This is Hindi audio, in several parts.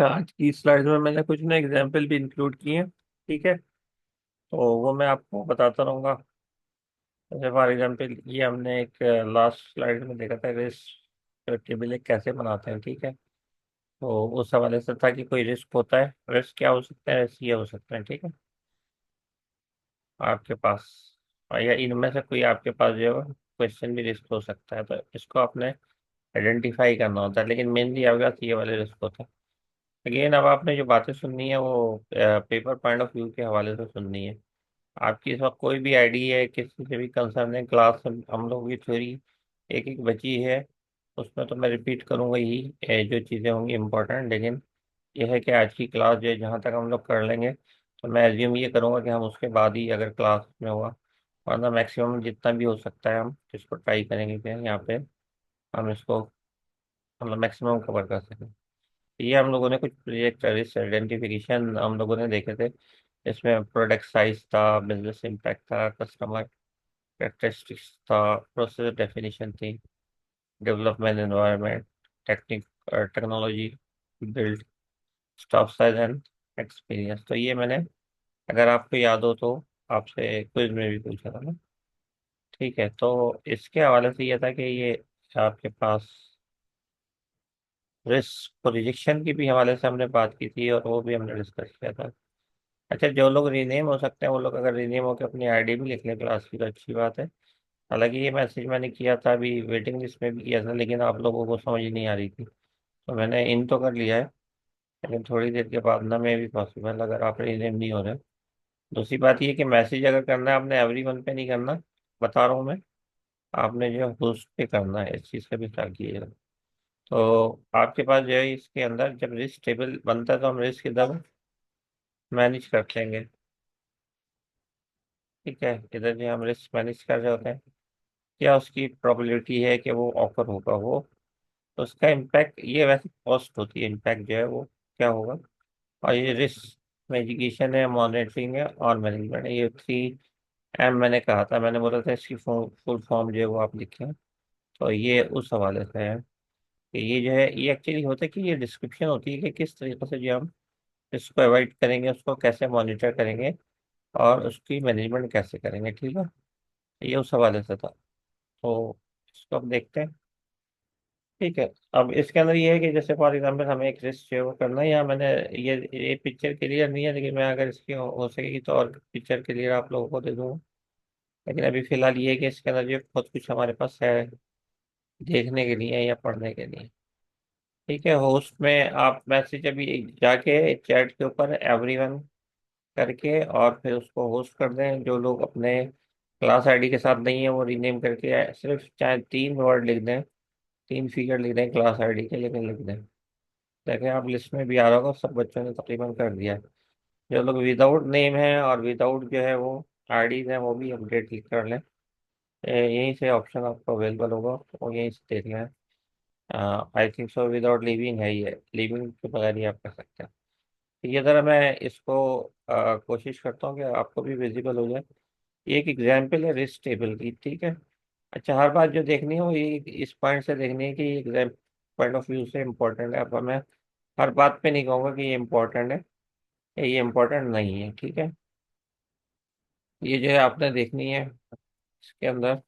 आज की स्लाइड में मैंने कुछ ना एग्जाम्पल भी इंक्लूड किए हैं। ठीक है, तो वो मैं आपको बताता रहूँगा। जैसे फॉर एग्जाम्पल ये हमने एक लास्ट स्लाइड में देखा था, रिस्क टेबल एक कैसे बनाते हैं। ठीक है, तो उस हवाले से था कि कोई रिस्क होता है, रिस्क क्या हो सकता है, रिस्क ये हो सकता है। ठीक है, आपके पास या इनमें से कोई आपके पास जो है क्वेश्चन भी रिस्क हो सकता है, तो इसको आपने आइडेंटिफाई करना होता है। लेकिन मेनली आपके पास ये वाले रिस्क होता है। अगेन अब आपने जो बातें सुननी है वो पेपर पॉइंट ऑफ व्यू के हवाले से सुननी है। आपकी इस वक्त कोई भी आईडी है, किसी से भी कंसर्न है, क्लास हम लोगों की थ्योरी एक एक बची है। उसमें तो मैं रिपीट करूंगा ही जो चीज़ें होंगी इम्पोर्टेंट। लेकिन यह है कि आज की क्लास जो है जहाँ तक हम लोग कर लेंगे, तो मैं एज्यूम ये करूँगा कि हम उसके बाद ही अगर क्लास में हुआ, वरना मैक्सिमम जितना भी हो सकता है हम इसको ट्राई करेंगे कि यहाँ पे हम इसको मतलब मैक्सिमम कवर कर सकें। ये हम लोगों ने कुछ प्रोजेक्ट रिस्क आइडेंटिफिकेशन हम लोगों ने देखे थे। इसमें प्रोडक्ट साइज था, बिजनेस इम्पैक्ट था, कस्टमर कैरेक्टरिस्टिक्स था, प्रोसेस डेफिनेशन थी, development environment, technique technology build, staff size and experience. तो ये मैंने, अगर आपको याद हो तो, आपसे क्विज में भी पूछा था ना। ठीक है, तो इसके हवाले से ये था कि ये आपके पास रिस्क रिजेक्शन की भी हवाले से हमने बात की थी और वो भी हमने डिस्कस किया था। अच्छा, जो लोग रीनेम हो सकते हैं वो लोग अगर रीनेम होकर अपनी आईडी भी लिख लें क्लास की तो अच्छी बात है। हालांकि ये मैसेज मैंने किया था अभी वेटिंग लिस्ट में भी किया था, लेकिन आप लोगों को समझ नहीं आ रही थी, तो मैंने इन तो कर लिया है। लेकिन थोड़ी देर के बाद ना में भी पॉसिबल अगर आप रीनेम नहीं हो रहे। दूसरी बात ये कि मैसेज अगर करना है आपने एवरी वन पे नहीं करना, बता रहा हूँ मैं, आपने जो है होस्ट पे करना है। इस चीज़ का भी ख्याल कीजिएगा। तो आपके पास जो है इसके अंदर जब रिस्क टेबल बनता है तो हम रिस्क इधर मैनेज कर लेंगे। ठीक है, इधर जो हम रिस्क मैनेज कर रहे होते हैं, क्या उसकी प्रोबेबिलिटी है कि वो ऑफर होगा वो, तो उसका इम्पैक्ट, ये वैसे कॉस्ट होती है, इम्पैक्ट जो है वो क्या होगा। और ये रिस्क में एजुकेशन है, मॉनिटरिंग है और मैनेजमेंट है। ये 3M मैंने कहा था, मैंने बोला था इसकी फुल फॉर्म जो है वो आप लिखें। तो ये उस हवाले से है कि ये जो है ये एक्चुअली होता है कि ये डिस्क्रिप्शन होती है कि किस तरीके से जो हम इसको अवॉइड करेंगे, उसको कैसे मॉनिटर करेंगे और उसकी मैनेजमेंट कैसे करेंगे। ठीक है, ये उस हवाले से था। तो इसको अब देखते हैं। ठीक है, अब इसके अंदर ये है कि जैसे फॉर एग्जांपल हमें एक रिस्क जो है वो करना है, या मैंने ये पिक्चर क्लियर नहीं है, लेकिन मैं अगर इसकी हो सकेगी तो और पिक्चर क्लियर आप लोगों को दे दूंगा। लेकिन अभी फिलहाल ये है कि इसके अंदर जो बहुत कुछ हमारे पास है देखने के लिए या पढ़ने के लिए। ठीक है, होस्ट में आप मैसेज अभी जाके चैट के ऊपर एवरीवन करके और फिर उसको होस्ट कर दें। जो लोग अपने क्लास आईडी के साथ नहीं है वो रीनेम करके सिर्फ चाहे 3 वर्ड लिख दें, 3 फिगर लिख दें क्लास आईडी के, लेकिन लिख दें। देखें आप लिस्ट में भी आ रहा होगा, सब बच्चों ने तकरीबन कर दिया है। जो लोग विदाउट नेम है और विदाउट जो है वो आईडीज हैं वो भी अपडेट क्लिक कर लें। यहीं से ऑप्शन आपको अवेलेबल होगा, और यहीं से देख लें। I think so without leaving है, ये लिविंग के बगैर ही आप कर सकते हैं। तो ये ज़रा मैं इसको कोशिश करता हूँ कि आपको भी विजिबल हो जाए। ये एक एग्जाम्पल है रिस्क टेबल की। ठीक है, अच्छा, हर बात जो देखनी है वो ये इस पॉइंट से देखनी है कि एग्जाम पॉइंट ऑफ व्यू से इम्पोर्टेंट है। अब मैं हर बात पे नहीं कहूँगा कि ये इम्पोर्टेंट है या ये इम्पोर्टेंट नहीं है। ठीक है, ये जो है आपने देखनी है इसके अंदर।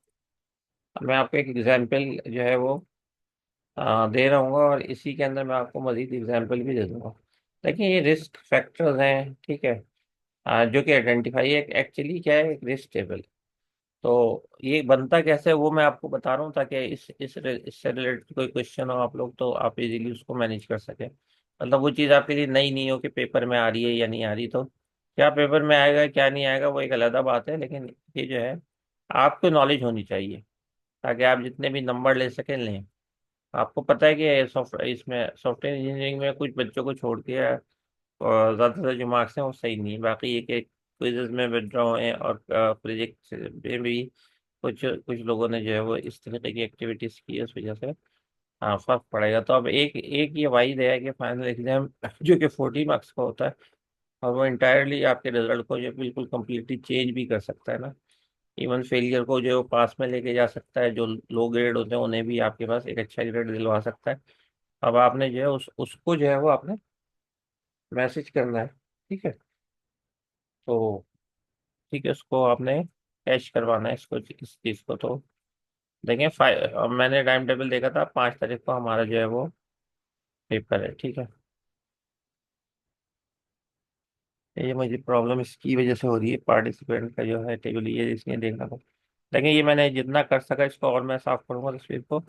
मैं आपको एक एग्जाम्पल जो है वो दे रहा हूँ, और इसी के अंदर मैं आपको मजीद एग्जाम्पल भी दे दूंगा। देखिए ये रिस्क फैक्टर्स हैं। ठीक है, जो कि आइडेंटिफाई है एक्चुअली क्या है, एक रिस्क टेबल। तो ये बनता कैसे है वो मैं आपको बता रहा हूँ, ताकि इससे रिलेटेड कोई क्वेश्चन हो आप लोग तो आप इजीली उसको मैनेज कर सकें। मतलब वो चीज़ आपके लिए नई नहीं हो कि पेपर में आ रही है या नहीं आ रही। तो क्या पेपर में आएगा क्या नहीं आएगा वो एक अलग बात है, लेकिन ये जो है आपको नॉलेज होनी चाहिए, ताकि आप जितने भी नंबर ले सकें लें। आपको पता है कि इसमें सॉफ्टवेयर इंजीनियरिंग में कुछ बच्चों को छोड़ के और ज़्यादातर जो मार्क्स हैं वो सही नहीं है। बाकी ये कि क्विज़ेस में विड्रॉ हुए और प्रोजेक्ट में भी कुछ कुछ लोगों ने जो है वो इस तरीके की एक्टिविटीज़ की है, उस वजह से हाँ फर्क पड़ेगा। तो अब एक एक ये वाइड है कि फाइनल एग्जाम जो कि 40 मार्क्स का होता है, और वो इंटायरली आपके रिजल्ट को जो बिल्कुल कम्प्लीटली चेंज भी कर सकता है ना। इवन फेलियर को जो पास में लेके जा सकता है, जो लो ग्रेड होते हैं उन्हें भी आपके पास एक अच्छा ग्रेड दिलवा सकता है। अब आपने जो है उसको जो है वो आपने मैसेज करना है, ठीक है। तो ठीक है, उसको आपने कैश करवाना है इसको, इस चीज़ को। तो देखें, मैंने टाइम टेबल देखा था, 5 तारीख को हमारा जो है वो पेपर है, ठीक है। ये मुझे प्रॉब्लम इसकी वजह से हो रही है, पार्टिसिपेंट का जो है टेबल, ये इसलिए देखना था। लेकिन ये मैंने जितना कर सका इसको और मैं साफ करूंगा तस्वीर को।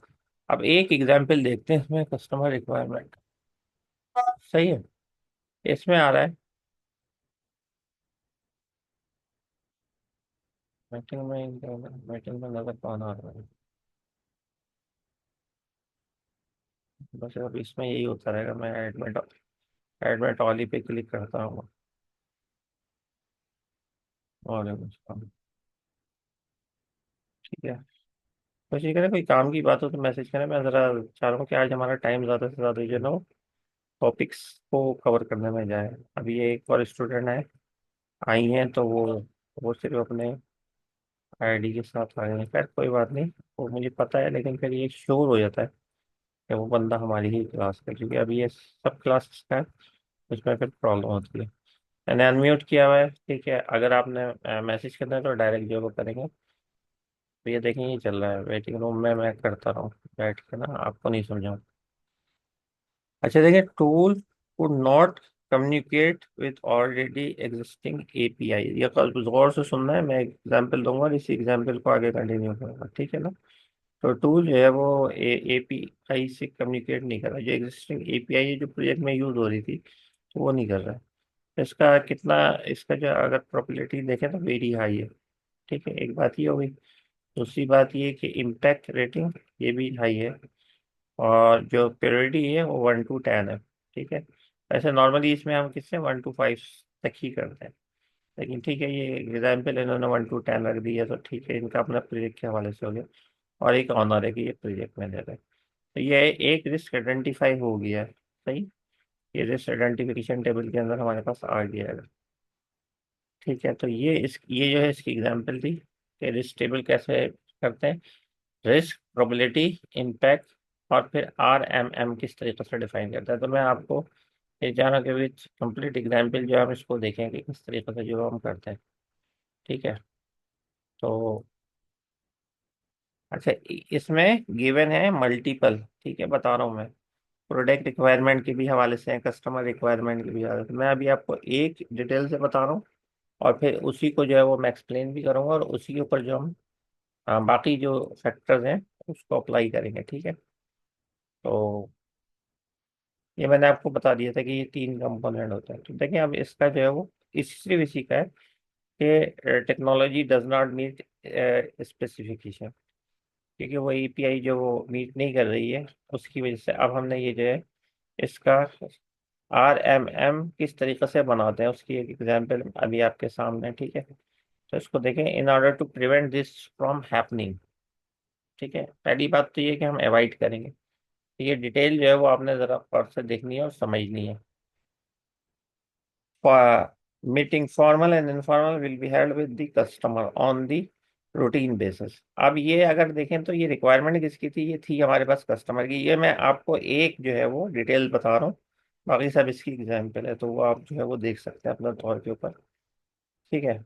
अब एक एग्जाम्पल देखते हैं इसमें, कस्टमर रिक्वायरमेंट। सही है, इसमें आ रहा है मीटिंग में नजर कौन आ रहा है। बस अब इसमें यही होता रहेगा, मैं एडमिट एडमिट ऑली पे क्लिक करता हूँ और ठीक है। कोशिश करें, कोई काम की बात हो तो मैसेज करें। मैं ज़रा चाह रहा हूँ कि आज हमारा टाइम ज़्यादा से ज़्यादा जो है ना टॉपिक्स को कवर करने में जाए। अभी ये एक और स्टूडेंट है, आई हैं, तो वो सिर्फ अपने आईडी के साथ आए हैं। खैर कोई बात नहीं, वो मुझे पता है, लेकिन फिर ये श्योर हो जाता है कि वो बंदा हमारी ही क्लास का, क्योंकि अभी ये सब क्लास का है, उसमें फिर प्रॉब्लम होती है। मैंने अनम्यूट किया हुआ है, ठीक है। अगर आपने मैसेज करना है तो डायरेक्ट जो वो करेंगे। तो ये देखें, ये चल रहा है वेटिंग रूम में, मैं करता रहा हूँ बैठ के ना, आपको नहीं समझाऊँ। अच्छा देखिए, tool could not communicate with already existing API. ये कल गौर से सुनना है, मैं एग्जांपल दूंगा और इसी एग्जांपल को आगे कंटिन्यू करूंगा, ठीक है ना। तो टूल जो है वो एपीआई से कम्युनिकेट नहीं कर रहा, जो एग्जिस्टिंग एपीआई है जो प्रोजेक्ट में यूज हो रही थी, तो वो नहीं कर रहा है। इसका कितना, इसका जो अगर प्रोबेबिलिटी देखें तो वेरी हाई है, ठीक है। एक बात ये हो गई। दूसरी बात ये कि इम्पैक्ट रेटिंग ये भी हाई है, और जो प्योरिटी है वो 1 to 10 है, ठीक है। ऐसे नॉर्मली इसमें हम किससे 1 to 5 तक ही करते हैं, लेकिन ठीक है, ये एग्जाम्पल इन्होंने 1 to 10 रख दी है, तो ठीक है, इनका अपना प्रोजेक्ट के हवाले से हो गया। और एक ऑनर है कि ये प्रोजेक्ट में दे रहे हैं। तो ये एक रिस्क आइडेंटिफाई हो गया है, सही। ये रिस्क आइडेंटिफिकेशन टेबल के अंदर हमारे पास आ गया है, ठीक है। तो ये जो है इसकी एग्जाम्पल थी कि रिस्क टेबल कैसे करते हैं, रिस्क, प्रोबेबिलिटी, इम्पैक्ट, और फिर RMM किस तरीके से डिफाइन करता है। तो मैं आपको ये जाना के विच कंप्लीट एग्जाम्पल जो है हम इसको देखेंगे किस तरीके से जो हम करते हैं, ठीक है। तो अच्छा, इसमें गिवन है मल्टीपल, ठीक है, बता रहा हूँ मैं। प्रोडक्ट रिक्वायरमेंट के भी हवाले से है, कस्टमर रिक्वायरमेंट के भी हवाले से। मैं अभी आपको एक डिटेल से बता रहा हूँ, और फिर उसी को जो है वो मैं एक्सप्लेन भी करूंगा, और उसी के ऊपर जो हम बाकी जो फैक्टर्स हैं उसको अप्लाई करेंगे, ठीक है। तो ये मैंने आपको बता दिया था कि ये 3 कंपोनेंट होता है। तो देखिए, अब इसका जो है वो सिर्फ इसी का है कि technology does not meet specification, क्योंकि वो एपीआई जो वो मीट नहीं कर रही है, उसकी वजह से अब हमने ये जो है इसका RMM किस तरीके से बनाते हैं उसकी एक एग्जांपल अभी आपके सामने है, ठीक है। तो इसको देखें, in order to prevent this from happening, ठीक है। पहली बात तो ये कि हम अवॉइड करेंगे। तो ये डिटेल जो है वो आपने जरा पर से देखनी है और समझनी है। Meeting formal and informal will be held with the customer on the routine basis. अब ये अगर देखें तो ये रिक्वायरमेंट किसकी थी, ये थी हमारे पास कस्टमर की। ये मैं आपको एक जो है वो डिटेल बता रहा हूँ, बाकी सब इसकी एग्जाम्पल है, तो वो आप जो है वो देख सकते हैं अपना तौर के ऊपर, ठीक है।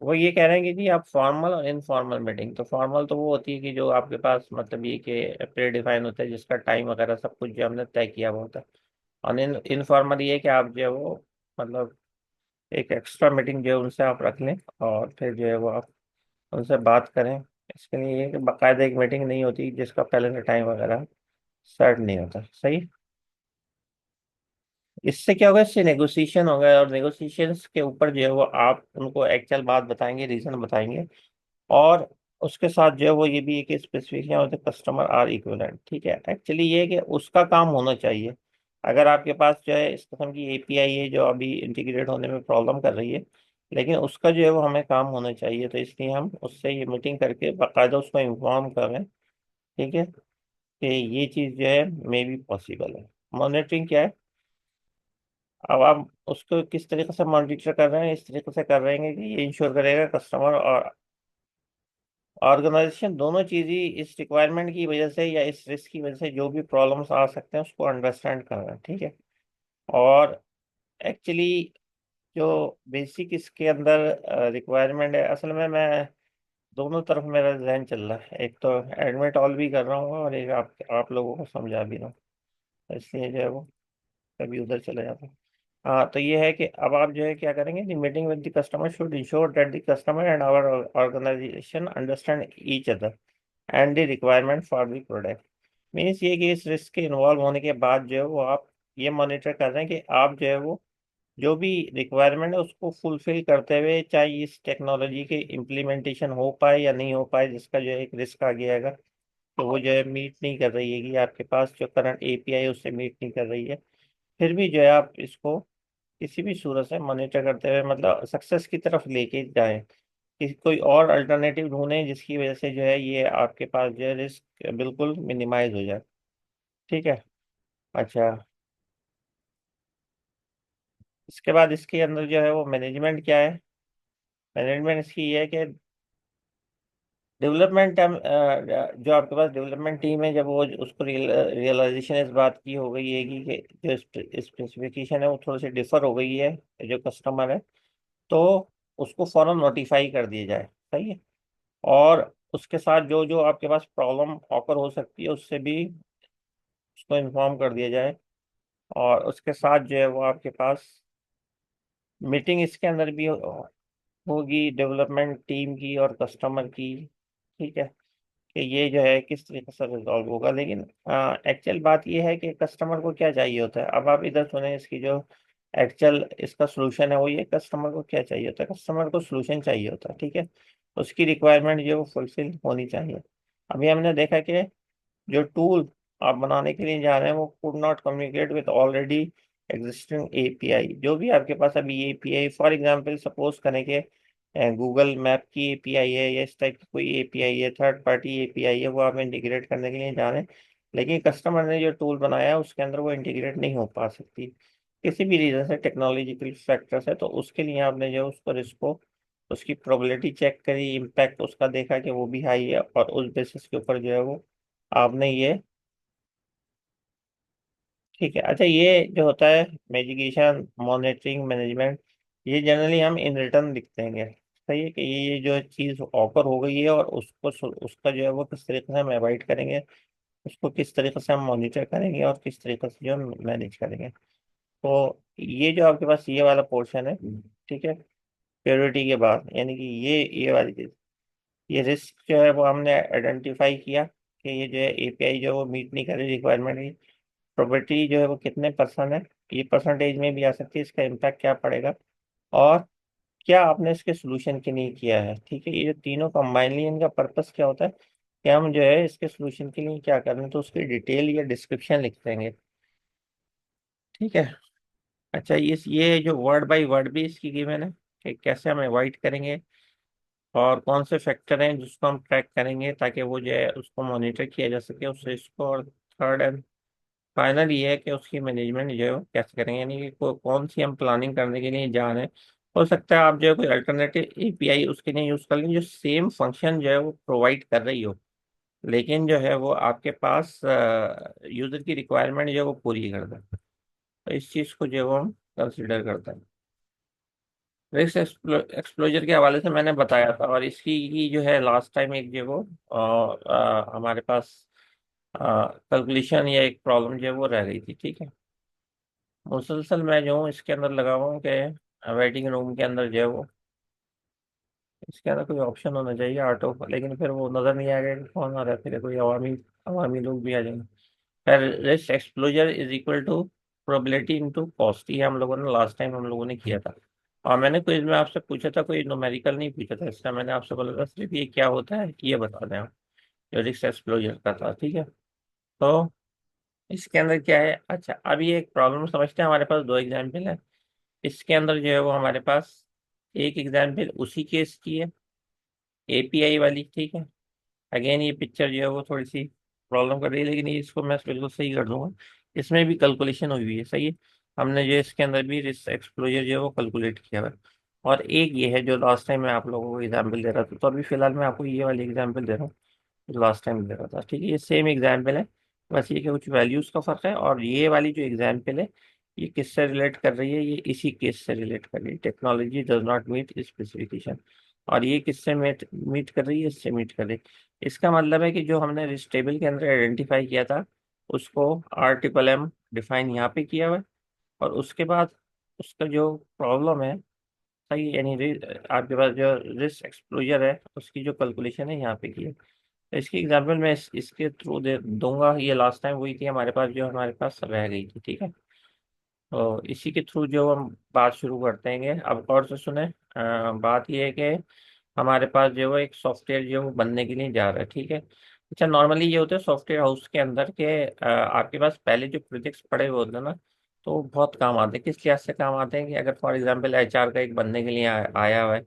वो ये कह रहे हैं कि जी आप फॉर्मल और इनफॉर्मल मीटिंग, तो फॉर्मल तो वो होती है कि जो आपके पास मतलब ये कि प्री डिफाइन होता है, जिसका टाइम वगैरह सब कुछ जो हमने तय किया हुआ होता है। और इनफॉर्मल ये है कि आप जो है वो मतलब एक एक्स्ट्रा मीटिंग जो है उनसे आप रख लें, और फिर जो है वो आप उनसे बात करें। इसके लिए ये है कि बाकायदा एक मीटिंग नहीं होती जिसका पहले से टाइम वगैरह सेट नहीं होता, सही। इससे क्या होगा, इससे नेगोशिएशन होगा, और नेगोशिएशंस के ऊपर जो है वो आप उनको एक्चुअल बात बताएंगे, रीजन बताएंगे। और उसके साथ जो है वो ये भी है कि specification of the customer are equivalent, ठीक है। एक्चुअली ये है कि उसका काम होना चाहिए। अगर आपके पास जो है इस किस्म की एपीआई है जो अभी इंटीग्रेट होने में प्रॉब्लम कर रही है, लेकिन उसका जो है वो हमें काम होना चाहिए, तो इसलिए हम उससे ये मीटिंग करके बाकायदा उसको इन्फॉर्म कर रहे हैं, ठीक है, कि ये चीज़ जो है मे बी पॉसिबल है। मॉनिटरिंग क्या है, अब आप उसको किस तरीके से मॉनिटर कर रहे हैं, इस तरीके से कर रहे हैं कि ये इंश्योर करेगा कस्टमर और ऑर्गेनाइजेशन दोनों चीज ही इस रिक्वायरमेंट की वजह से या इस रिस्क की वजह से जो भी प्रॉब्लम्स आ सकते हैं उसको अंडरस्टैंड कर रहे हैं, ठीक है। और एक्चुअली जो बेसिक इसके अंदर रिक्वायरमेंट है, असल में मैं दोनों तरफ मेरा जहन चल रहा है, एक तो एडमिट ऑल भी कर रहा हूँ और एक आप लोगों को समझा भी रहा हूँ, इसलिए जो है वो कभी उधर चले जाता हूँ। हाँ, तो ये है कि अब आप जो है क्या करेंगे, the meeting with the customer should ensure that the customer and our organisation understand each other and the requirement for the product. Means ये कि इस रिस्क के इन्वॉल्व होने के बाद जो है वो आप ये मॉनिटर कर रहे हैं कि आप जो है वो जो भी रिक्वायरमेंट है उसको फुलफिल करते हुए, चाहे इस टेक्नोलॉजी के इम्प्लीमेंटेशन हो पाए या नहीं हो पाए, जिसका जो है एक रिस्क आ गया है, तो वो जो है मीट नहीं कर रही है कि आपके पास जो करंट एपीआई है उससे मीट नहीं कर रही है, फिर भी जो है आप इसको किसी भी सूरत से मॉनिटर करते हुए मतलब सक्सेस की तरफ लेके जाएं, कि कोई और अल्टरनेटिव ढूंढें जिसकी वजह से जो है ये आपके पास जो है रिस्क बिल्कुल मिनिमाइज हो जाए। ठीक है। अच्छा, इसके बाद इसके अंदर जो है वो मैनेजमेंट क्या है। मैनेजमेंट इसकी ये है कि डेवलपमेंट टाइम, जो आपके पास डेवलपमेंट टीम है, जब वो उसको रियलाइजेशन इस बात की हो गई है कि जो स्पेसिफिकेशन है वो थोड़ी सी डिफर हो गई है, जो कस्टमर है, तो उसको फौरन नोटिफाई कर दिया जाए। सही है। और उसके साथ जो जो आपके पास प्रॉब्लम ऑकर हो सकती है उससे भी उसको इन्फॉर्म कर दिया जाए। और उसके साथ जो है वो आपके पास मीटिंग इसके अंदर भी होगी डेवलपमेंट टीम की और कस्टमर की। ठीक है, कि ये जो है किस तरीके से रिजॉल्व होगा, लेकिन एक्चुअल बात ये है कि कस्टमर को क्या चाहिए होता है। अब आप इधर सुने इसकी जो एक्चुअल इसका सोल्यूशन है वो ये, कस्टमर को क्या चाहिए होता है, कस्टमर को सोल्यूशन चाहिए होता है। ठीक है, उसकी रिक्वायरमेंट जो है वो फुलफिल होनी चाहिए। अभी हमने देखा कि जो टूल आप बनाने के लिए जा रहे हैं वो could not communicate with already existing API. जो भी आपके पास अभी एपीआई, फॉर एग्जांपल सपोज करें कि गूगल मैप की एपीआई है या इस टाइप की कोई एपीआई है, थर्ड पार्टी एपीआई है, वो आप इंटीग्रेट करने के लिए जा रहे हैं, लेकिन कस्टमर ने जो टूल बनाया है उसके अंदर वो इंटीग्रेट नहीं हो पा सकती किसी भी रीजन से, टेक्नोलॉजिकल फैक्टर है, तो उसके लिए आपने जो उसको रिस्क को उसकी प्रोबेबिलिटी चेक करी, इम्पैक्ट उसका देखा कि वो भी हाई है, और उस बेसिस के ऊपर जो है वो आपने ये। ठीक है। अच्छा, ये जो होता है मेडिकेशन मॉनिटरिंग मैनेजमेंट, ये जनरली हम इन रिटर्न लिखते हैं। सही है कि ये जो चीज़ ऑफर हो गई है और उसको उसका जो है वो किस तरीके से हम अवॉइड करेंगे, उसको किस तरीके से हम मॉनिटर करेंगे और किस तरीके से जो मैनेज करेंगे। तो ये जो आपके पास ये वाला पोर्शन है, ठीक है, प्योरिटी के बाद, यानी कि ये वाली चीज़, ये रिस्क जो है वो हमने आइडेंटिफाई किया कि ये जो है एपीआई जो है वो मीट नहीं कर रही रिक्वायरमेंट। प्रोबेबिलिटी जो है वो कितने परसेंट है, ये परसेंटेज में भी आ सकती है, इसका इम्पैक्ट क्या पड़ेगा, और क्या आपने इसके सोल्यूशन के लिए किया है। ठीक है, ये जो तीनों कंबाइनली इनका पर्पस क्या होता है कि हम जो है इसके सोल्यूशन के लिए क्या कर रहे हैं, तो उसकी डिटेल या डिस्क्रिप्शन लिख देंगे। ठीक है। अच्छा, ये जो वर्ड बाय वर्ड भी इसकी गिवन है कि कैसे हम अवॉइड करेंगे और कौन से फैक्टर हैं जिसको हम ट्रैक करेंगे ताकि वो जो है उसको मॉनिटर किया जा सके उससे इसको। और थर्ड एंड फाइनल ये है कि उसकी मैनेजमेंट जो है वो कैसे करेंगे, यानी कि कौन सी हम प्लानिंग करने के लिए जा रहे हैं। हो सकता है आप जो है कोई अल्टरनेटिव एपीआई उसके लिए यूज कर लें जो सेम फंक्शन जो है वो प्रोवाइड कर रही हो, लेकिन जो है वो आपके पास यूजर की रिक्वायरमेंट जो है वो पूरी कर दे। तो इस चीज़ को जो है वो हम कंसिडर करते हैं। रिस्क एक्सप्लोजर के हवाले से मैंने बताया था, और इसकी की जो है लास्ट टाइम एक जो है वो हमारे पास कैलकुलेशन या एक प्रॉब्लम जो है वो रह गई थी। ठीक है, मुसलसल मैं जो हूँ इसके अंदर लगा हुआ हूँ कि वेटिंग रूम के अंदर जो है वो इसके अंदर कोई ऑप्शन होना चाहिए ऑटो का, लेकिन फिर वो नज़र नहीं आएगा कि कौन आ रहा है, फिर कोई अवामी अवामी लोग भी आ जाएंगे। फिर risk exposure is equal to probability into cost, ये हम लोगों ने लास्ट टाइम हम लोगों ने किया था। और मैंने क्विज में आपसे पूछा था, कोई न्यूमेरिकल नहीं पूछा था, इसलिए मैंने आपसे बोला था सिर्फ ये क्या होता है ये बता दें आप, जो रिस्क एक्सप्लोजर का था। ठीक है, तो इसके अंदर क्या है। अच्छा, अब ये एक प्रॉब्लम समझते हैं, हमारे पास दो एग्जाम्पल है। इसके अंदर जो है वो हमारे पास एक एग्जाम्पल उसी केस की है, एपीआई वाली। ठीक है, अगेन ये पिक्चर जो है वो थोड़ी सी प्रॉब्लम कर रही है, लेकिन ये इसको मैं बिल्कुल सही कर दूंगा। इसमें भी कैलकुलेशन हुई हुई है। सही है, हमने जो इसके अंदर भी रिस्क एक्सप्लोजर जो है वो कैलकुलेट किया हुआ है। और एक ये है जो लास्ट टाइम मैं आप लोगों को एग्जाम्पल दे रहा था, तो अभी फिलहाल मैं आपको ये वाली एग्जाम्पल दे रहा हूँ जो लास्ट टाइम दे रहा था। ठीक है, ये सेम एग्जाम्पल है, बस ये कि कुछ वैल्यूज का फर्क है। और ये वाली जो एग्जाम्पल है ये किससे रिलेट कर रही है? ये इसी केस से रिलेट कर रही है, technology does not meet specification. और ये किससे मीट मीट कर रही है? इससे मीट कर रही है। इसका मतलब है कि जो हमने रिच टेबल के अंदर आइडेंटिफाई किया था, उसको RMMM डिफाइन यहाँ पे किया हुआ है। और उसके बाद उसका जो प्रॉब्लम है, सही, यानी आपके पास जो रिस्क एक्सपोजर है उसकी जो कैलकुलेशन है यहाँ पे की है। तो इसकी एग्जांपल मैं इसके थ्रू दे दूंगा। ये लास्ट टाइम वही थी हमारे पास, जो हमारे पास रह गई थी, ठीक है। तो इसी के थ्रू जो हम बात शुरू करते हैं, अब और से सुने। बात ये है कि हमारे पास जो है एक सॉफ्टवेयर जो वो बनने के लिए जा रहा है, ठीक है। अच्छा, नॉर्मली ये होता है सॉफ्टवेयर हाउस के अंदर के आपके पास पहले जो प्रोजेक्ट्स पड़े हुए होते हैं ना, तो वो बहुत काम आते हैं। किस लिहाज से काम आते हैं कि अगर फॉर एग्जांपल HR का एक बनने के लिए आया हुआ है,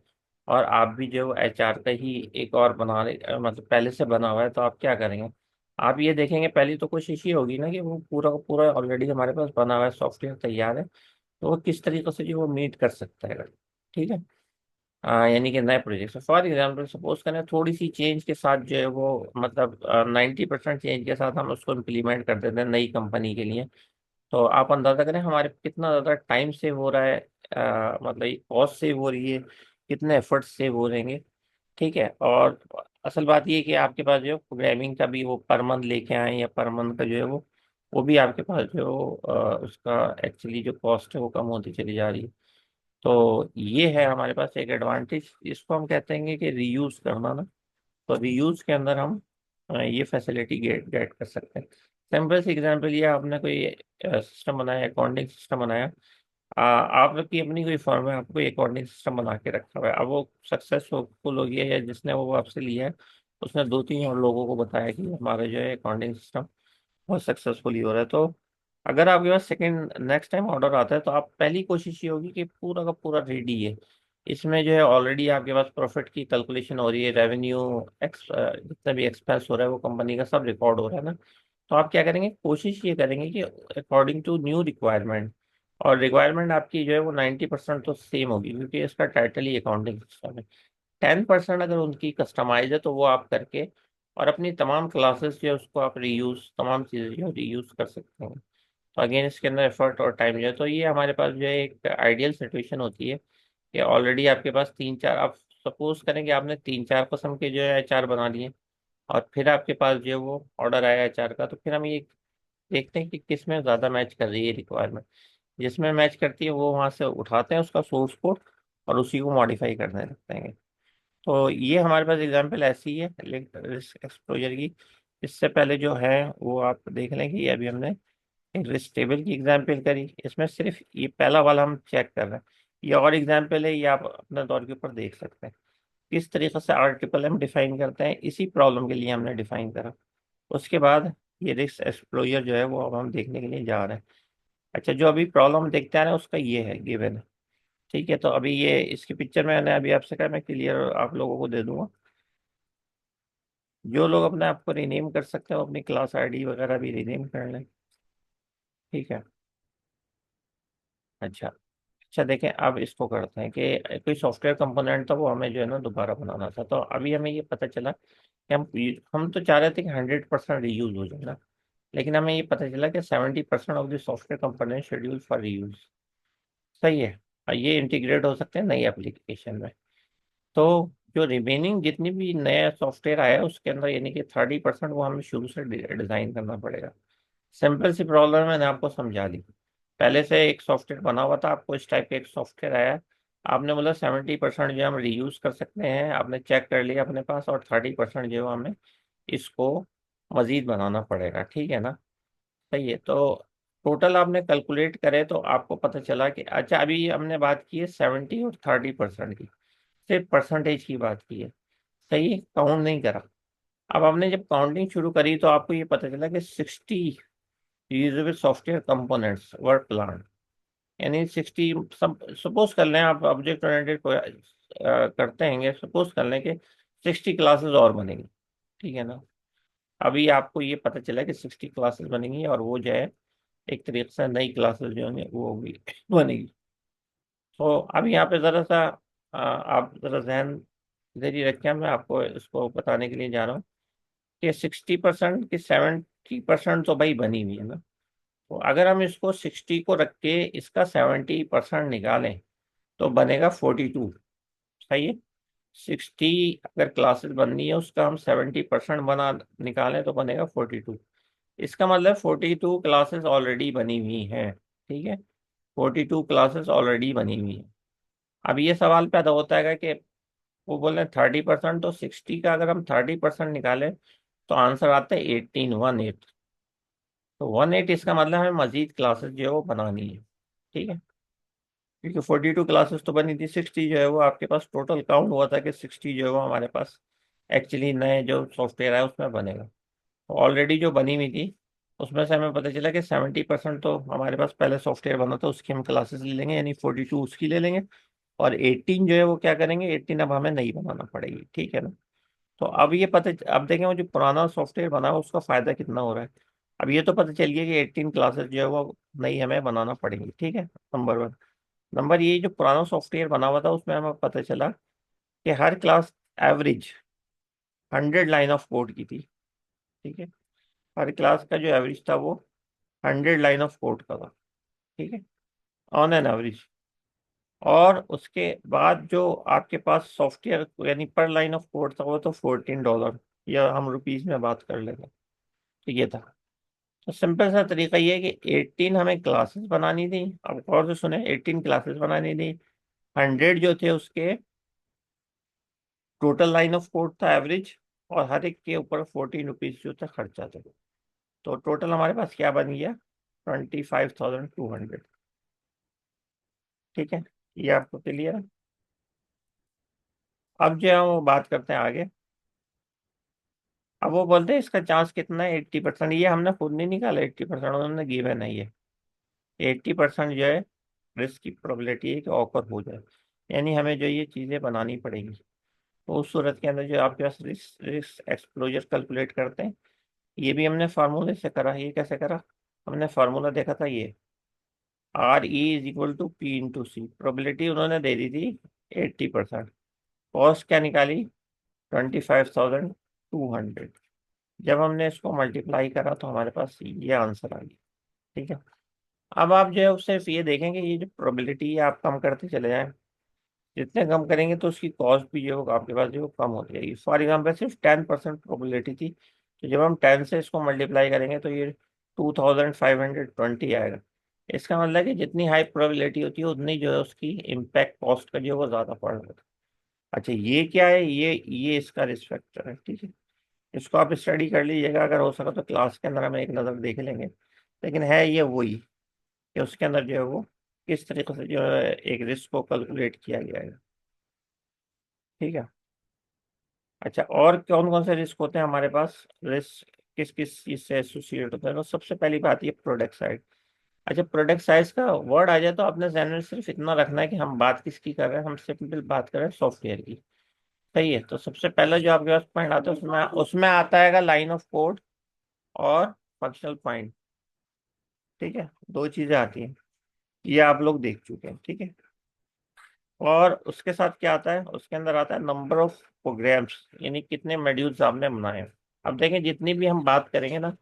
और आप भी जो HR का ही एक और बना रहे, मतलब पहले से बना हुआ है, तो आप क्या करेंगे? आप ये देखेंगे, पहली तो कोशिश ये होगी ना कि वो पूरा का पूरा ऑलरेडी हमारे पास बना हुआ है, सॉफ्टवेयर तैयार है, तो वो किस तरीके से जो वो मीट कर सकता है, ठीक है। यानी कि नए प्रोजेक्ट, फॉर एग्जाम्पल सपोज करें थोड़ी सी चेंज के साथ जो है वो, मतलब 90% चेंज के साथ हम उसको इम्प्लीमेंट कर देते हैं नई कंपनी के लिए। तो आप अंदाजा करें हमारे कितना ज़्यादा टाइम सेव हो रहा है, मतलब कॉस्ट सेव हो रही है, कितने एफर्ट सेव हो रहेंगे, ठीक है। और असल बात ये है कि आपके पास जो प्रोग्रामिंग का भी वो पर मंथ लेके आए, या पर मंथ का जो है वो भी आपके पास जो उसका एक्चुअली जो कॉस्ट है वो कम होती चली जा रही है। तो ये है हमारे पास एक एडवांटेज, इसको हम कहते हैं कि रीयूज करना ना। तो रीयूज के अंदर हम ये फैसिलिटी गेट गेट कर सकते हैं। सिंपल सी एग्जांपल, ये आपने कोई सिस्टम बनाया, अकाउंटिंग सिस्टम बनाया। आपकी अपनी कोई फर्म है, आपको अकाउंटिंग सिस्टम बना के रखा हुआ है। अब वो सक्सेसफुल हो गया, या जिसने वो आपसे लिया है उसने 2-3 और लोगों को बताया कि हमारा जो है अकाउंटिंग सिस्टम बहुत सक्सेसफुली हो रहा है। तो अगर आपके पास सेकंड नेक्स्ट टाइम ऑर्डर आता है, तो आप पहली कोशिश ये होगी कि पूरा का पूरा रेडी है। इसमें जो है ऑलरेडी आपके पास प्रॉफिट की कैलकुलेशन हो रही है, रेवेन्यू एक्स जितना भी एक्सपेंस हो रहा है वो कंपनी का सब रिकॉर्ड हो रहा है ना। तो आप क्या करेंगे? कोशिश ये करेंगे कि अकॉर्डिंग टू न्यू रिक्वायरमेंट, और रिक्वायरमेंट आपकी जो है वो 90% तो सेम होगी, क्योंकि इसका टाइटल ही अकाउंटिंग सिस्टम है। 10% अगर उनकी कस्टमाइज है तो वो आप करके, और अपनी तमाम क्लासेस जो है उसको आप रीयूज, तमाम चीज़ें जो रीयूज कर सकते हैं। तो अगेन इसके अंदर एफर्ट और टाइम जो है, तो ये हमारे पास जो है एक आइडियल सिचुएशन होती है कि ऑलरेडी आपके पास 3-4, आप सपोज करें कि आपने 3-4 किस्म के जो है HR बना लिए, और फिर आपके पास जो है वो ऑर्डर आया HR का, तो फिर हम ये देखते हैं कि किस में ज़्यादा मैच कर रही है रिक्वायरमेंट। जिसमें मैच करती है वो वहाँ से उठाते हैं उसका सोर्स कोड, और उसी को मॉडिफाई करने लगते हैं। तो ये हमारे पास एग्जांपल ऐसी है रिस्क एक्सपोजर की। इससे पहले जो है वो आप देख लें कि ये अभी हमने एक रिस्क टेबल की एग्जांपल करी, इसमें सिर्फ ये पहला वाला हम चेक कर रहे हैं। ये और एग्जांपल है, ये आप अपने दौर के ऊपर देख सकते हैं किस तरीके से RMMM डिफाइन करते हैं। इसी प्रॉब्लम के लिए हमने डिफाइन करा। उसके बाद ये रिस्क एक्सप्लोजर जो है वो अब हम देखने के लिए जा रहे हैं। अच्छा, जो अभी प्रॉब्लम देखते आ रहे हैं उसका ये है गिवन है, ठीक है। तो अभी ये इसकी पिक्चर मैंने अभी आपसे कहा, मैं क्लियर आप लोगों को दे दूंगा। जो लोग अपने आप को रीनेम कर सकते हैं वो अपनी क्लास ID वगैरह भी रीनेम कर लें, ठीक है। अच्छा, अच्छा देखें, अब इसको करते हैं कि कोई सॉफ्टवेयर कंपोनेंट था वो हमें जो है ना दोबारा बनाना था। तो अभी हमें ये पता चला कि हम तो चाह रहे थे कि 100% रीयूज हो जाए ना, लेकिन हमें ये पता चला कि 70% of the software component schedule for reuse, सही है। और ये इंटीग्रेट हो सकते हैं नई एप्लीकेशन में। तो जो रिमेनिंग जितनी भी नया सॉफ्टवेयर आया है उसके अंदर, यानी कि 30% वो हमें शुरू से डिजाइन करना पड़ेगा। सिंपल सी प्रॉब्लम मैंने आपको समझा दी। पहले से एक सॉफ्टवेयर बना हुआ था, आपको इस टाइप का एक सॉफ्टवेयर आया, आपने बोला 70% जो हम रीयूज कर सकते हैं, आपने चेक कर लिया अपने पास, और 30% जो है हमें इसको मजीद बनाना पड़ेगा, ठीक है ना। सही है। तो टोटल आपने कैलकुलेट करे तो आपको पता चला कि, अच्छा अभी हमने बात की है 70 और 30% की, सिर्फ परसेंटेज की बात की है, सही है, काउंट नहीं करा। अब आपने जब काउंटिंग शुरू करी तो आपको ये पता चला कि 60 यूजेबल सॉफ्टवेयर कंपोनेंट्स वर प्लान, यानी 60, सब सपोज कर लें, आप ऑब्जेक्ट ओरिएंटेड करते हैं, सपोज कर लें कि 60 क्लासेस और बनेंगी, ठीक है ना। अभी आपको ये पता चला कि 60 क्लासेस बनेंगी, और वो जो है एक तरीके से नई क्लासेस जो होंगी वो होगी बनेगी। तो अब यहाँ पे ज़रा सा आप ज़रा जहन इधर रखें, मैं आपको इसको बताने के लिए जा रहा हूँ कि 60% की 70% तो भाई बनी हुई है ना। तो अगर हम इसको 60 को रख के इसका 70% निकालें तो बनेगा 42। सही है। 60 अगर क्लासेस बननी है उसका हम 70% बना निकालें तो बनेगा 42। इसका मतलब 42 क्लासेस ऑलरेडी बनी हुई हैं। ठीक है। 42 क्लासेस ऑलरेडी बनी हुई हैं। अब ये सवाल पैदा होता है कि वो बोल रहे हैं 30%, तो 60 का अगर हम 30% निकालें तो आंसर आता है 18, 18। तो 18 इसका मतलब हमें मजीद क्लासेस जो है वो बनानी है। ठीक है। क्योंकि 42 क्लासेस तो बनी थी, 60 जो है वो आपके पास टोटल काउंट हुआ था कि 60 जो है वो हमारे पास एक्चुअली नए जो सॉफ्टवेयर है उसमें बनेगा। तो ऑलरेडी जो बनी हुई थी उसमें से हमें पता चला कि 70% तो हमारे पास पहले सॉफ्टवेयर बना था, उसकी हम क्लासेस ले लेंगे, यानी 42 उसकी ले लेंगे। और 18 जो है वो क्या करेंगे, 18 अब हमें नहीं बनाना पड़ेगी। ठीक है ना। तो अब ये पता, अब देखें वो जो पुराना सॉफ्टवेयर बना है उसका फायदा कितना हो रहा है। अब ये तो पता चल गया कि 18 क्लासेस जो है वो नई हमें बनाना पड़ेंगी। ठीक है, नंबर वन। नंबर ये जो पुराना सॉफ्टवेयर बना हुआ था उसमें हमें पता चला कि हर class average 100 line of code की थी। ठीक है। हर क्लास का जो एवरेज था वो 100 लाइन ऑफ कोड का था। ठीक है, ऑन एन एवरेज। और उसके बाद जो आपके पास सॉफ्टवेयर यानी पर लाइन ऑफ कोड था वो तो $14, या हम रुपीज में बात कर लेंगे। तो ये था। तो सिंपल सा तरीका ये है कि 18 हमें क्लासेस बनानी थी। अब गौर से सुने, 18 क्लासेस बनानी थी। 100 जो थे उसके टोटल लाइन ऑफ कोड था एवरेज, और हर एक के ऊपर ₹14 जो था खर्चा था। तो टोटल हमारे पास क्या बन गया, 25,200। ठीक है, ये आपको क्लियर है। अब जो है वो बात करते हैं आगे। अब वो बोलते हैं इसका चांस कितना है, 80%। ये हमने खुद नहीं निकाला 80%, उन्होंने गिवन है ये। 80% जो है रिस्क की प्रोबेबिलिटी है कि ऑकर हो जाए, यानी हमें जो ये चीज़ें बनानी पड़ेंगी। तो उस सूरत के अंदर जो आपके पास रिस्क रिस्क एक्सपोजर कैलकुलेट करते हैं, ये भी हमने फार्मूले से करा। ये कैसे करा, हमने फार्मूला देखा था ये, RE = P × C। प्रोबेबिलिटी उन्होंने दे दी थी 80%। कॉस्ट क्या निकाली, 25,200। जब हमने इसको मल्टीप्लाई करा तो हमारे पास ये आंसर आ गया। ठीक है। अब आप जो है उससे सिर्फ ये देखेंगे, ये जो प्रोबेबिलिटी है आप कम करते चले जाएं। जितने कम करेंगे तो उसकी कॉस्ट भी जो है आपके पास जो है वो कम होती जाएगी। फॉर एग्जाम्पल सिर्फ 10% प्रोबेबिलिटी थी, तो जब हम 10 से इसको मल्टीप्लाई करेंगे तो ये 2,520 आएगा। इसका मतलब है कि जितनी हाई प्रोबेबिलिटी होती है उतनी जो है उसकी इम्पैक्ट कॉस्ट का जो है वो ज़्यादा पड़ रहा है। अच्छा, ये क्या है, ये इसका रिस्क फैक्टर है। ठीक है, इसको आप स्टडी कर लीजिएगा, अगर हो सका तो क्लास के अंदर हम एक नज़र देख लेंगे। लेकिन है ये वही कि उसके अंदर जो है वो किस तरीके से जो है एक रिस्क को कैलकुलेट किया गया है। ठीक है। अच्छा, और कौन कौन से रिस्क होते हैं हमारे पास, रिस्क किस किस चीज से एसोसिएट होता है। तो सबसे पहली बात ये प्रोडक्ट साइड। अच्छा, प्रोडक्ट साइज का वर्ड आ जाए तो अपने ध्यान में सिर्फ इतना रखना है कि हम बात किसकी कर रहे हैं, हम सिंपल बात कर रहे हैं सॉफ्टवेयर की। सही है। तो सबसे पहले जो आपके पास पॉइंट आता है उसमें उसमें आता है लाइन ऑफ कोड और फंक्शनल पॉइंट। ठीक है, दो चीजें आती हैं, ये आप लोग देख चुके हैं। ठीक है। और उसके साथ क्या आता है, उसके अंदर आता है नंबर ऑफ प्रोग्राम्स, यानी कितने मॉड्यूल्स आपने बनाए हैं। अब देखें, जितनी भी हम बात करेंगे ना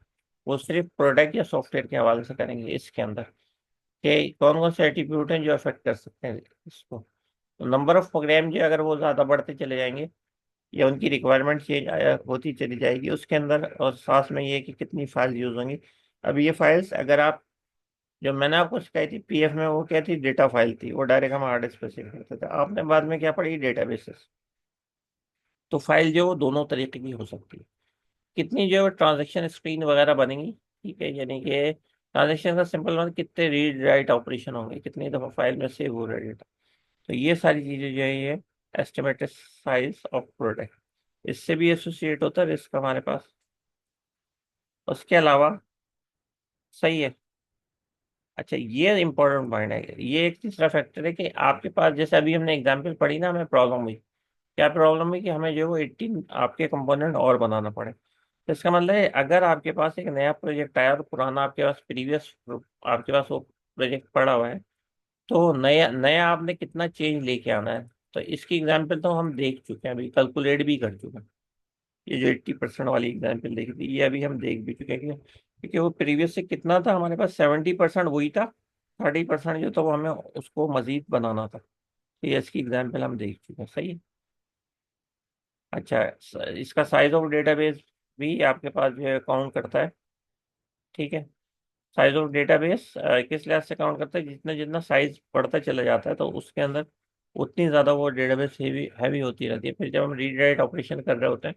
वो सिर्फ प्रोडक्ट या सॉफ्टवेयर के हवाले से करेंगे। इसके अंदर कि कौन कौन से एट्रीब्यूट हैं जो अफेक्ट कर सकते हैं इसको। तो नंबर ऑफ प्रोग्राम जो अगर वो ज़्यादा बढ़ते चले जाएंगे या उनकी रिक्वायरमेंट चेंज होती चली जाएगी उसके अंदर, और साथ में ये कि कितनी फाइल यूज़ होंगी। अब ये फाइल्स अगर आप, जो मैंने आपको सिखाई थी पीएफ में, वो क्या थी, डेटा फाइल थी, वो डायरेक्ट हम हार्ड डिस्क पे सेव करते थे। आपने बाद में क्या पढ़ी, डेटाबेसेस। तो फाइल जो है वो दोनों तरीके की हो सकती है। कितनी जो है ट्रांजेक्शन स्क्रीन वगैरह बनेंगी। ठीक है, यानी कि ट्रांजेक्शन का सिंपल मतलब कितने रीड राइट ऑपरेशन होंगे, कितनी दफ़ा फाइल में सेव हो रहा है डेटा। तो ये सारी चीज़ें जो है ये एस्टिमेटेड साइज ऑफ प्रोडक्ट, इससे भी एसोसिएट होता है रिस्क हमारे पास। उसके अलावा, सही है। अच्छा, ये इंपॉर्टेंट पॉइंट है, ये एक तीसरा फैक्टर है कि आपके पास, जैसे अभी हमने एग्जांपल पढ़ी ना, हमें प्रॉब्लम हुई। क्या प्रॉब्लम हुई कि हमें जो है वो 18 आपके कंपोनेंट और बनाना पड़े। तो इसका मतलब है अगर आपके पास एक नया प्रोजेक्ट आया और पुराना आपके पास प्रीवियस आपके पास वो प्रोजेक्ट पड़ा हुआ है, तो नया नया आपने कितना चेंज लेके आना है। तो इसकी एग्जांपल तो हम देख चुके हैं, अभी कैलकुलेट भी कर चुके हैं। ये जो 80% वाली एग्जांपल देखी थी ये अभी हम देख भी चुके हैं कि क्योंकि वो प्रीवियस से कितना था हमारे पास, 70% वही था, 30% जो था वो हमें उसको मजीद बनाना था। तो ये इसकी एग्जाम्पल हम देख चुके हैं, सही है। अच्छा, इसका साइज ऑफ डेटाबेस भी आपके पास जो है काउंट करता है, ठीक है। साइज ऑफ डेटाबेस किस लिहाज से काउंट करता है, जितना जितना साइज बढ़ता चला जाता है तो उसके अंदर उतनी ज़्यादा वो डेटाबेस हैवी हैवी होती रहती है। फिर जब हम रीड राइट ऑपरेशन कर रहे होते हैं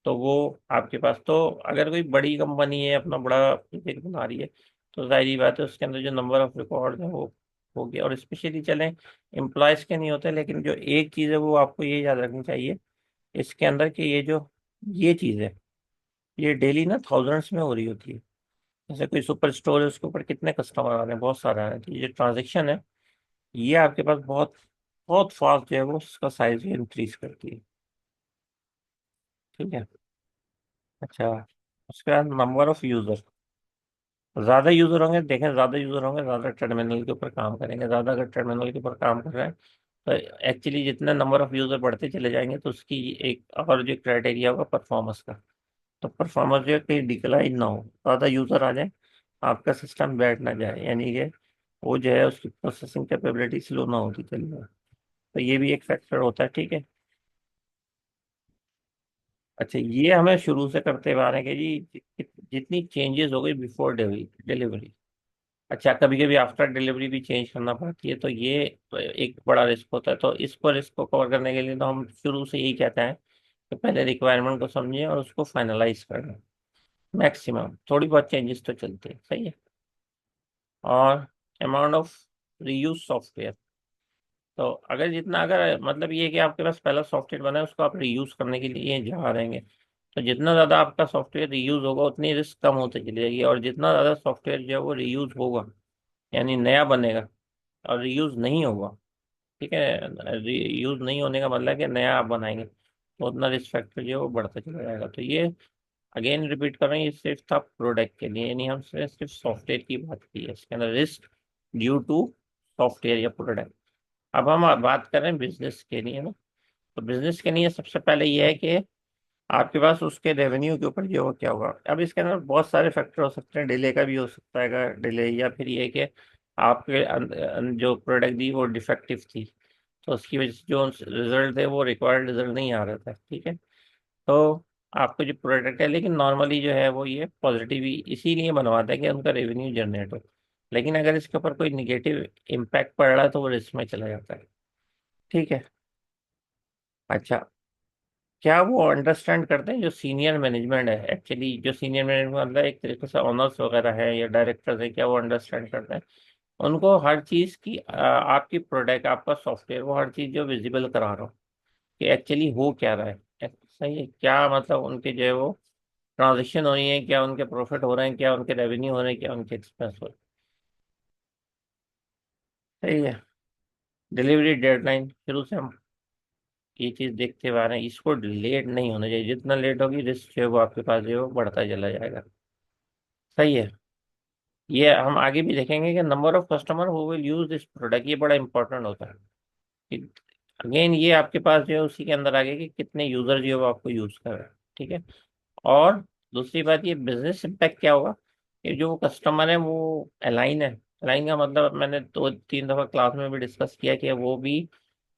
तो वो आपके पास तो, अगर कोई बड़ी कंपनी है अपना बड़ा प्रोजेक्ट बना रही है, तो जाहिर बात है उसके अंदर जो नंबर ऑफ रिकॉर्ड है वो हो गया। और स्पेशली चलें, एम्प्लॉयज़ के नहीं होते, लेकिन जो एक चीज़ है वो आपको ये याद रखनी चाहिए इसके अंदर कि ये चीज़ है, ये डेली ना थाउजेंड्स में हो रही होती है। जैसे कोई सुपर स्टोर है, उसके ऊपर कितने कस्टमर आ रहे हैं, बहुत सारे आ रहे हैं, तो ये ट्रांजेक्शन है, ये आपके पास बहुत बहुत फास्ट जो है वो उसका साइज इंक्रीज करती है, ठीक है। अच्छा, उसके बाद नंबर ऑफ यूजर, ज्यादा यूजर होंगे, देखें ज्यादा यूजर होंगे ज्यादा टर्मिनल के ऊपर काम करेंगे, ज्यादा अगर टर्मिनल के ऊपर काम कर रहे हैं तो एक्चुअली जितने नंबर ऑफ यूजर बढ़ते चले जाएंगे तो उसकी एक और जो क्राइटेरिया होगा परफॉर्मेंस का, तो परफॉर्मेंस जो है कहीं डिक्लाइन ना हो, ज्यादा यूजर आ जाए, आपका सिस्टम बैठ ना जाए, यानी कि वो जो है उसकी प्रोसेसिंग कैपेबिलिटी स्लो ना होती चली जाए। तो ये भी एक फैक्टर होता है, ठीक है। अच्छा, ये हमें शुरू से करते हुए आ रहे हैं कि जी जितनी चेंजेस हो गई बिफोर डिलीवरी, अच्छा कभी कभी आफ्टर डिलीवरी भी चेंज करना पड़ती है, तो ये तो एक बड़ा रिस्क होता है। तो इसको रिस्क को कवर करने के लिए तो हम शुरू से यही कहते हैं कि पहले रिक्वायरमेंट को समझें और उसको फाइनलाइज करें। मैक्सिमम थोड़ी बहुत चेंजेस तो चलते हैं, सही है। और अमाउंट ऑफ रीयूज सॉफ्टवेयर, तो अगर जितना, अगर मतलब ये है कि आपके पास पहला सॉफ्टवेयर बना है उसको आप रीयूज करने के लिए जा रहे हैं, तो जितना ज़्यादा आपका सॉफ्टवेयर रीयूज होगा उतनी रिस्क कम होती चली जाएगी। और जितना ज़्यादा सॉफ्टवेयर जो है वो रीयूज होगा, यानी नया बनेगा और रीयूज नहीं होगा, ठीक है, रीयूज नहीं होने का मतलब है कि नया आप बनाएंगे, तो उतना रिस्क फैक्टर जो है वो बढ़ता चला जाएगा। तो ये अगेन रिपीट कर रहे हैं, ये सिर्फ था प्रोडक्ट के लिए, यानी हम सिर्फ सॉफ्टवेयर की बात की है, इसके अंदर रिस्क ड्यू टू सॉफ्टवेयर या प्रोडक्ट। अब हम बात कर रहे हैं बिजनेस के लिए ना, तो बिजनेस के लिए सबसे पहले ये है कि आपके पास उसके रेवेन्यू के ऊपर जो हो क्या होगा। अब इसके अंदर बहुत सारे फैक्टर हो सकते हैं, डिले का भी हो सकता है, अगर डिले, या फिर ये कि आपके जो प्रोडक्ट दी वो डिफेक्टिव थी, तो उसकी वजह से जो रिजल्ट है वो रिक्वायर्ड रिजल्ट नहीं आ रहा था, ठीक है। तो आपको जो प्रोडक्ट है, लेकिन नॉर्मली जो है वो ये पॉजिटिव ही इसीलिए बनवाता है कि उनका रेवेन्यू जनरेट हो, लेकिन अगर इसके ऊपर कोई निगेटिव इम्पैक्ट पड़ रहा है तो वो रिस्क में चला जाता है, ठीक है। अच्छा, क्या वो अंडरस्टैंड करते हैं जो सीनियर मैनेजमेंट है, एक्चुअली जो सीनियर मैनेजमेंट मतलब एक तरीके से ऑनर्स वगैरह है या डायरेक्टर्स है, क्या वो अंडरस्टैंड करते हैं उनको हर चीज़ की आपकी प्रोडक्ट, आपका सॉफ्टवेयर, वो हर चीज़ जो विजिबल करा रहा हो कि एक्चुअली हो क्या रहा है, सही है, क्या मतलब उनके जो है वो ट्रांजेक्शन हो रही है, क्या उनके प्रॉफिट हो रहे हैं, क्या उनके रेवेन्यू हो रहे हैं, क्या उनके एक्सपेंस हो रहे हैं, सही है। डिलीवरी डेडलाइन शुरू से हम ये चीज़ देखते हुए आ रहे हैं, इसको लेट नहीं होना चाहिए, जितना लेट होगी रिस्क जो है वो आपके पास जो है वो बढ़ता चला जाएगा, सही है। ये हम आगे भी देखेंगे कि number of customer who will use this product, ये बड़ा इंपॉर्टेंट होता है। अगेन ये आपके पास जो है उसी के अंदर आगे कि कितने यूजर जो है वो आपको यूज कर रहे हैं, ठीक है। और दूसरी बात, ये बिजनेस इम्पैक्ट क्या होगा, कि जो कस्टमर है वो अलाइन है। अलाइन का मतलब मैंने 2-3 दफा क्लास में भी डिस्कस किया कि वो भी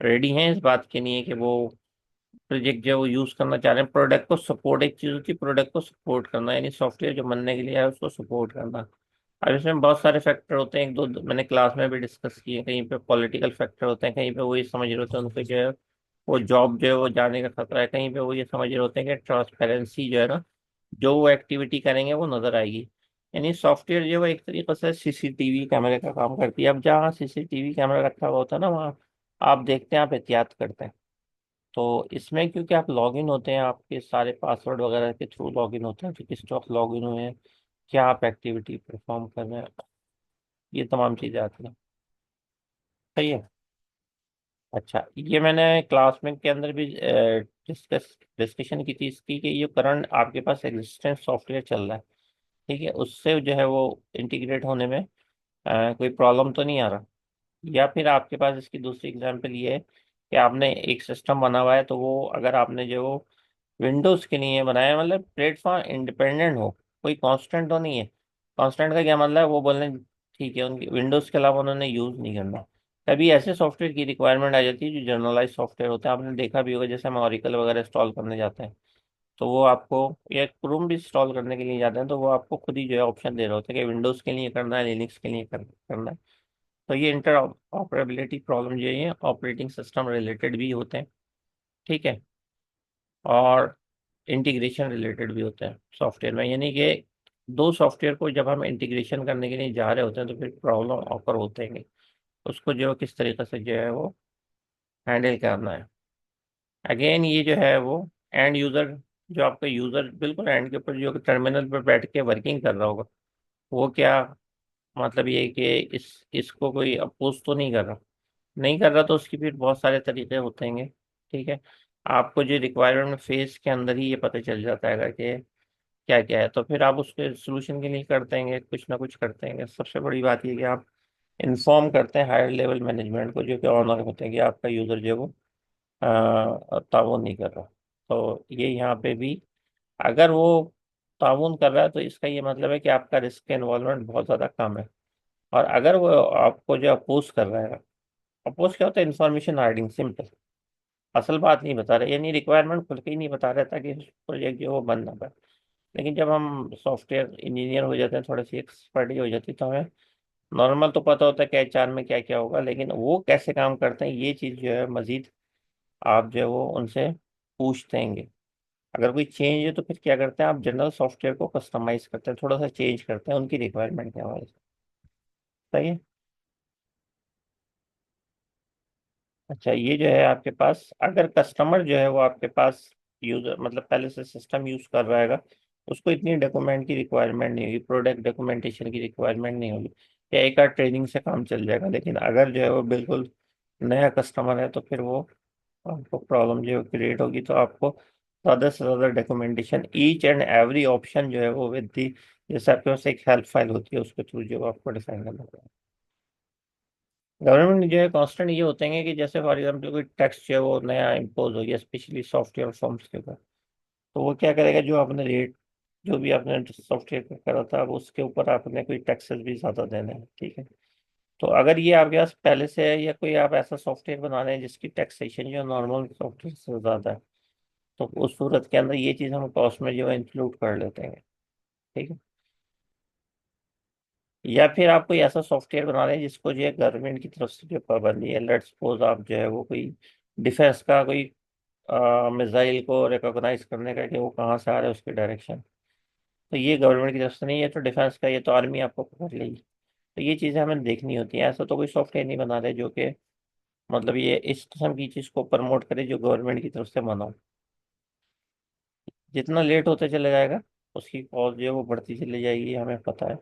रेडी हैं इस बात के लिए कि वो प्रोजेक्ट जो है वो यूज करना चाह रहे हैं, प्रोडक्ट को सपोर्ट, एक चीज होती है प्रोडक्ट को सपोर्ट करना, यानी सॉफ्टवेयर जो बनने के लिए है उसको सपोर्ट करना। अब इसमें बहुत सारे फैक्टर होते हैं, एक दो मैंने क्लास में भी डिस्कस किए, कहीं पे पॉलिटिकल फैक्टर होते हैं, कहीं पे वो ये समझ रहे होते हैं उनको जो है वो जॉब जो है वो जाने का खतरा है, कहीं पे वो ये समझ रहे होते हैं कि ट्रांसपेरेंसी जो है ना, जो वो एक्टिविटी करेंगे वो नजर आएगी। यानी सॉफ्टवेयर जो है वो एक तरीके से सीसीटीवी कैमरे का काम करती है। अब जहाँ सीसीटीवी कैमरा रखा हुआ होता है ना, वहाँ आप देखते हैं, आप एहतियात करते हैं। तो इसमें क्योंकि आप लॉगिन होते हैं, आपके सारे पासवर्ड वगैरह के थ्रू लॉगिन होते हैं, तो किस तो आप लॉगिन हुए हैं, क्या आप एक्टिविटी परफॉर्म कर रहे हैं, ये तमाम चीज़ें आती हैं, सही है। अच्छा, ये मैंने क्लास में के अंदर भी डिस्कशन की थी इसकी, कि ये करंट आपके पास एग्जिस्टेंस सॉफ्टवेयर चल रहा है, ठीक है, उससे जो है वो इंटीग्रेट होने में कोई प्रॉब्लम तो नहीं आ रहा। या फिर आपके पास इसकी दूसरी एग्जांपल ये है कि आपने एक सिस्टम बना हुआ है, तो वो अगर आपने जो विंडोज के लिए बनाया है, मतलब प्लेटफॉर्म इंडिपेंडेंट हो, कोई कांस्टेंट तो नहीं है, कांस्टेंट का क्या मतलब है, वो बोलने ठीक है, उनकी विंडोज के अलावा उन्होंने यूज नहीं करना। कभी ऐसे सॉफ्टवेयर की रिक्वायरमेंट आ जाती है जो जनरलाइज सॉफ्टवेयर होते हैं, आपने देखा भी होगा, जैसे हम ऑरिकल वगैरह इंस्टॉल करने जाते हैं, तो वो आपको, या क्रोम भी इंस्टॉल करने के लिए जाते हैं, तो वो आपको खुद ही जो है ऑप्शन दे रहे होते हैं कि विंडोज के लिए करना है, लिनक्स के लिए करना है। तो ये इंटर ऑपरेबिलिटी प्रॉब्लम जो है ये ऑपरेटिंग सिस्टम रिलेटेड भी होते हैं। ठीक है। और इंटीग्रेशन रिलेटेड भी होते हैं सॉफ्टवेयर में, यानी कि दो सॉफ्टवेयर को जब हम इंटीग्रेशन करने के लिए जा रहे होते हैं तो फिर प्रॉब्लम ऑकर होते हैं, उसको जो किस तरीके से जो है वो हैंडल करना है। अगेन ये जो है वो एंड यूजर, जो आपका यूजर बिल्कुल एंड के ऊपर जो टर्मिनल पर बैठ के वर्किंग कर रहा होगा, वो क्या, मतलब ये कि इसको कोई अपोज तो नहीं कर रहा, नहीं कर रहा, तो उसकी फिर बहुत सारे तरीके होते हैं। ठीक है। आपको जो रिक्वायरमेंट फेज के अंदर ही ये पता चल जाता है कि क्या क्या है, तो फिर आप उसके सोल्यूशन के लिए करते हैं कुछ ना कुछ करते हैं। सबसे बड़ी बात ये कि आप इन्फॉर्म करते हैं हायर लेवल मैनेजमेंट को, जो कि ऑनर होते हैं, कि आपका यूजर जो है वो ताउन नहीं कर रहा। तो ये यहाँ पे भी, अगर वो ताउन कर रहा है तो इसका ये मतलब है कि आपका रिस्क इन्वॉल्वमेंट बहुत ज़्यादा कम है। और अगर वो आपको जो अपोज कर रहा है, अपोज क्या होता है, इंफॉर्मेशन हाइडिंग, सिंपल, असल बात नहीं बता रहे, यानी रिक्वायरमेंट खुल के ही नहीं बता रहे ताकि प्रोजेक्ट जो है वो बन ना पाए। लेकिन जब हम सॉफ्टवेयर इंजीनियर हो जाते हैं, थोड़ी सी एक्सपर्टी हो जाती है, तो हमें नॉर्मल तो पता होता है कि एचआर में क्या क्या होगा, लेकिन वो कैसे काम करते हैं ये चीज़ जो है मजीद आप जो है वो उनसे पूछते हैं। अगर कोई चेंज है तो फिर क्या करते हैं, आप जनरल सॉफ्टवेयर को कस्टमाइज करते हैं, थोड़ा सा चेंज करते हैं उनकी रिक्वायरमेंट के हवाले से। सही है। अच्छा, ये जो है आपके पास, अगर कस्टमर जो है वो आपके पास यूजर, मतलब पहले से सिस्टम यूज कर रहा है, उसको इतनी डॉक्यूमेंट की रिक्वायरमेंट नहीं होगी, प्रोडक्ट डॉक्यूमेंटेशन की रिक्वायरमेंट नहीं होगी, या एक आध ट्रेनिंग से काम चल जाएगा। लेकिन अगर जो है वो बिल्कुल नया कस्टमर है तो फिर वो आपको प्रॉब्लम जो क्रिएट होगी, तो आपको ज़्यादा से ज़्यादा documentation each and every option जो है वो विद दी, जैसे आपके पास एक हेल्प फाइल होती है उसके थ्रू जो आपको डिफाइन करना पड़ेगा। गवर्नमेंट जो है कांस्टेंट ये होते हैं कि जैसे फॉर एग्जाम्पल कोई टैक्स जो है वो नया इम्पोज हो गया, स्पेशली सॉफ्टवेयर फर्म्स के ऊपर, तो वो क्या करेगा, जो आपने रेट, जो भी आपने सॉफ्टवेयर का करा था, अब उसके ऊपर आपने कोई टैक्सेस भी ज़्यादा देने हैं। ठीक है। तो अगर ये आपके पास पहले से है, या कोई आप ऐसा सॉफ्टवेयर बना रहे हैं जिसकी टैक्सेशन जो नॉर्मल सॉफ्टवेयर से ज़्यादा है, तो उस सूरत के अंदर ये चीज़ हम कॉस्ट में जो है इंक्लूड कर लेते हैं। ठीक है। या फिर आप कोई ऐसा सॉफ्टवेयर बना रहे हैं जिसको जो है गवर्नमेंट की तरफ से जो पाबंदी है, लेट्स सपोज आप जो है वो कोई डिफेंस का कोई मिसाइल को रिकॉग्नाइज करने का, कि वो कहाँ से आ रहा है उसकी डायरेक्शन, तो ये गवर्नमेंट की तरफ से नहीं है, तो डिफेंस का, ये तो आर्मी आपको पकड़ लेगी। तो ये चीज़ें हमें देखनी होती हैं। ऐसा तो कोई सॉफ्टवेयर नहीं बना रहे जो कि मतलब ये इस किस्म की चीज़ को प्रमोट करे जो गवर्नमेंट की तरफ से मना हो। जितना लेट होते चले जाएगा उसकी कॉस्ट जो है वो बढ़ती चली जाएगी, हमें पता है।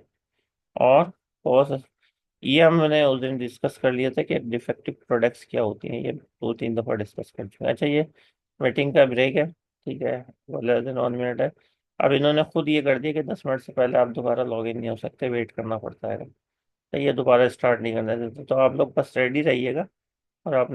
और कॉस्ट, ये हमने उस दिन डिस्कस कर लिया था कि डिफेक्टिव प्रोडक्ट्स क्या होती हैं, ये 2-3 दफ़ा डिस्कस कर चुके हैं। अच्छा, ये मीटिंग का ब्रेक है, ठीक है, बोले दिन 1 मिनट है। अब इन्होंने खुद ये कर दिया कि 10 मिनट से पहले आप दोबारा लॉग इन नहीं हो सकते, वेट करना पड़ता है। तो ये दोबारा स्टार्ट नहीं करना देते, तो आप लोग बस रेडी रहिएगा। और आपने